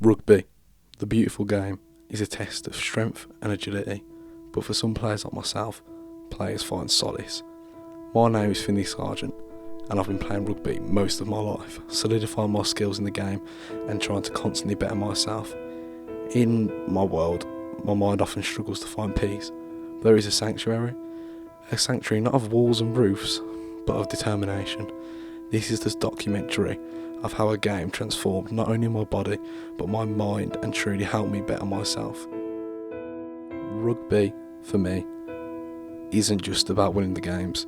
Rugby, the beautiful game, is a test of strength and agility, but for some players like myself, players find solace. My name is Finley Sargent, and I've been playing rugby most of my life, solidifying my skills in the game and trying to constantly better myself. In my world, my mind often struggles to find peace. There is a sanctuary not of walls and roofs, but of determination. This is this documentary of how a game transformed not only my body, but my mind and truly helped me better myself. Rugby, for me, isn't just about winning the games.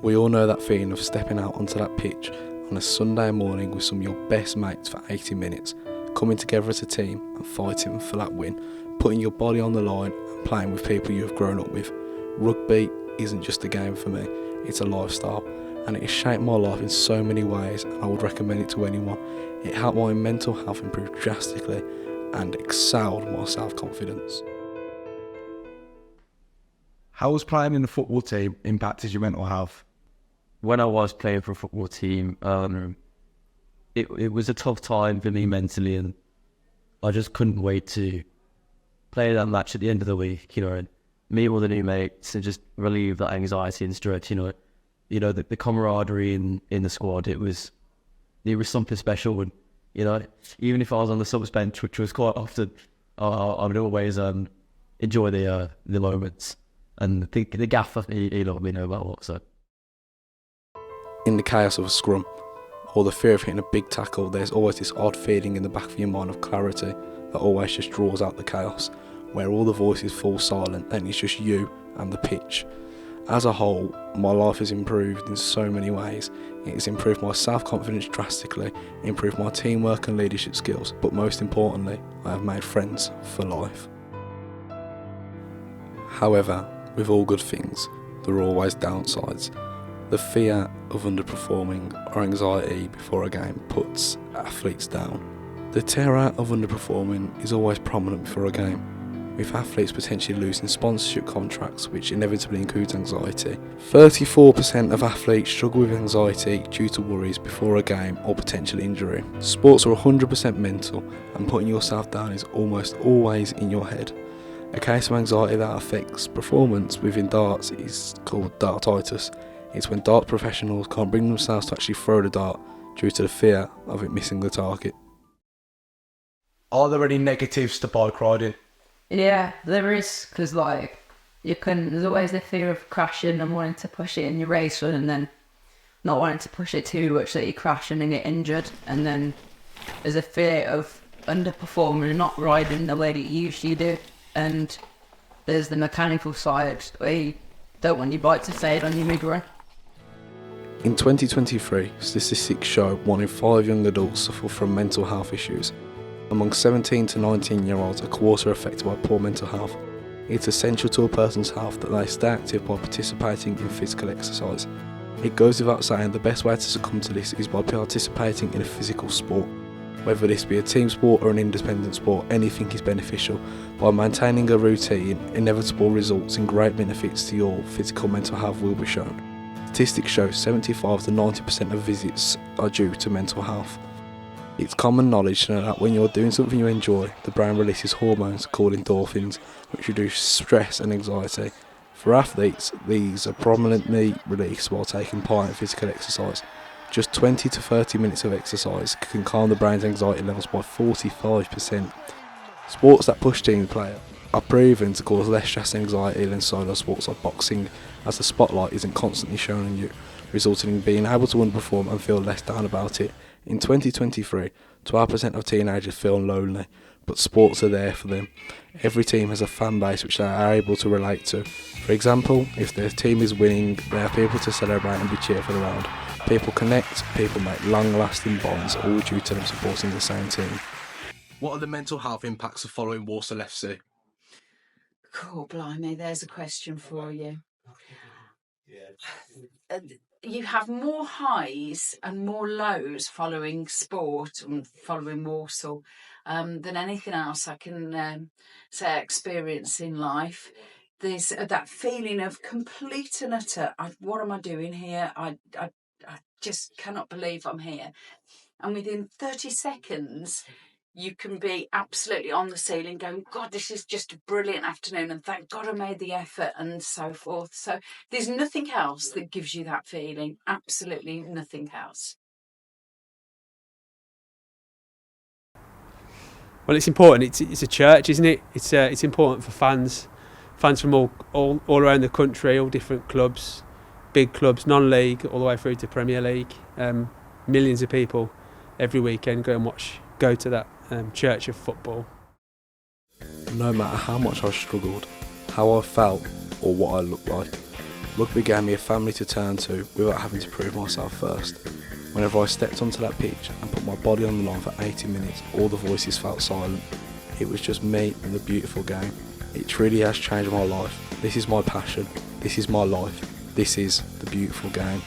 We all know that feeling of stepping out onto that pitch on a Sunday morning with some of your best mates for 80 minutes, coming together as a team and fighting for that win, putting your body on the line and playing with people you have grown up with. Rugby isn't just a game for me, it's a lifestyle, and it has shaped my life in so many ways, and I would recommend it to anyone. It helped my mental health improve drastically and excelled my self-confidence. How has playing in the football team impacted your mental health? When I was playing for a football team, it was a tough time for me mentally, and I just couldn't wait to play that match at the end of the week, and meet all the new mates and just relieve that anxiety and stress, the camaraderie in the squad. It was something special, and even if I was on the subs bench, which was quite often, I would always enjoy the moments. And the gaffer, he loved me no matter what. So, in the chaos of a scrum, or the fear of hitting a big tackle, there's always this odd feeling in the back of your mind of clarity that always just draws out the chaos, where all the voices fall silent and it's just you and the pitch. As a whole, my life has improved in so many ways. It has improved my self-confidence drastically, improved my teamwork and leadership skills, but most importantly, I have made friends for life. However, with all good things, there are always downsides. The fear of underperforming or anxiety before a game puts athletes down. The terror of underperforming is always prominent before a game, with athletes potentially losing sponsorship contracts, which inevitably includes anxiety. 34% of athletes struggle with anxiety due to worries before a game or potential injury. Sports are 100% mental, and putting yourself down is almost always in your head. A case of anxiety that affects performance within darts is called dartitis. It's when dart professionals can't bring themselves to actually throw the dart due to the fear of it missing the target. Are there any negatives to bike riding? Yeah, there is, because there's always the fear of crashing and wanting to push it in your race run, and then not wanting to push it too much that you crash and then get injured. And then there's a fear of underperforming and not riding the way that you usually do. And there's the mechanical side where you don't want your bike to fade on your mid-run. In 2023, statistics show 1 in 5 young adults suffer from mental health issues. Among 17 to 19 year olds, a quarter are affected by poor mental health. It's essential to a person's health that they stay active by participating in physical exercise. It goes without saying the best way to succumb to this is by participating in a physical sport. Whether this be a team sport or an independent sport, anything is beneficial. By maintaining a routine, inevitable results in great benefits to your physical and mental health will be shown. Statistics show 75 to 90% of visits are due to mental health. It's common knowledge to know that when you're doing something you enjoy, the brain releases hormones called endorphins, which reduce stress and anxiety. For athletes, these are prominently released while taking part in physical exercise. Just 20 to 30 minutes of exercise can calm the brain's anxiety levels by 45%. Sports that push team play are proven to cause less stress and anxiety than solo sports like boxing, as the spotlight isn't constantly shown on you, resulting in being able to underperform and feel less down about it. In 2023, 12% of teenagers feel lonely, but sports are there for them. Every team has a fan base which they are able to relate to. For example, if their team is winning, there are people to celebrate and be cheerful around. People connect, people make long-lasting bonds, all due to them supporting the same team. What are the mental health impacts of following Walsall FC? Oh, blimey, there's a question for you. Uh, You have more highs and more lows following sport and following Walsall than anything else I can say I experience in life. There's that feeling of complete and utter, what am I doing here? I just cannot believe I'm here. And within 30 seconds, you can be absolutely on the ceiling going, God, this is just a brilliant afternoon and thank God I made the effort and so forth. So there's nothing else that gives you that feeling. Absolutely nothing else. Well, it's important. It's a church, isn't it? It's important for fans from all around the country, all different clubs, big clubs, non-league, all the way through to Premier League. Millions of people every weekend go to that church of football. No matter how much I struggled, how I felt, or what I looked like, rugby gave me a family to turn to without having to prove myself first. Whenever I stepped onto that pitch and put my body on the line for 80 minutes, all the voices felt silent. It was just me and the beautiful game. It truly has changed my life. This is my passion. This is my life. This is the beautiful game.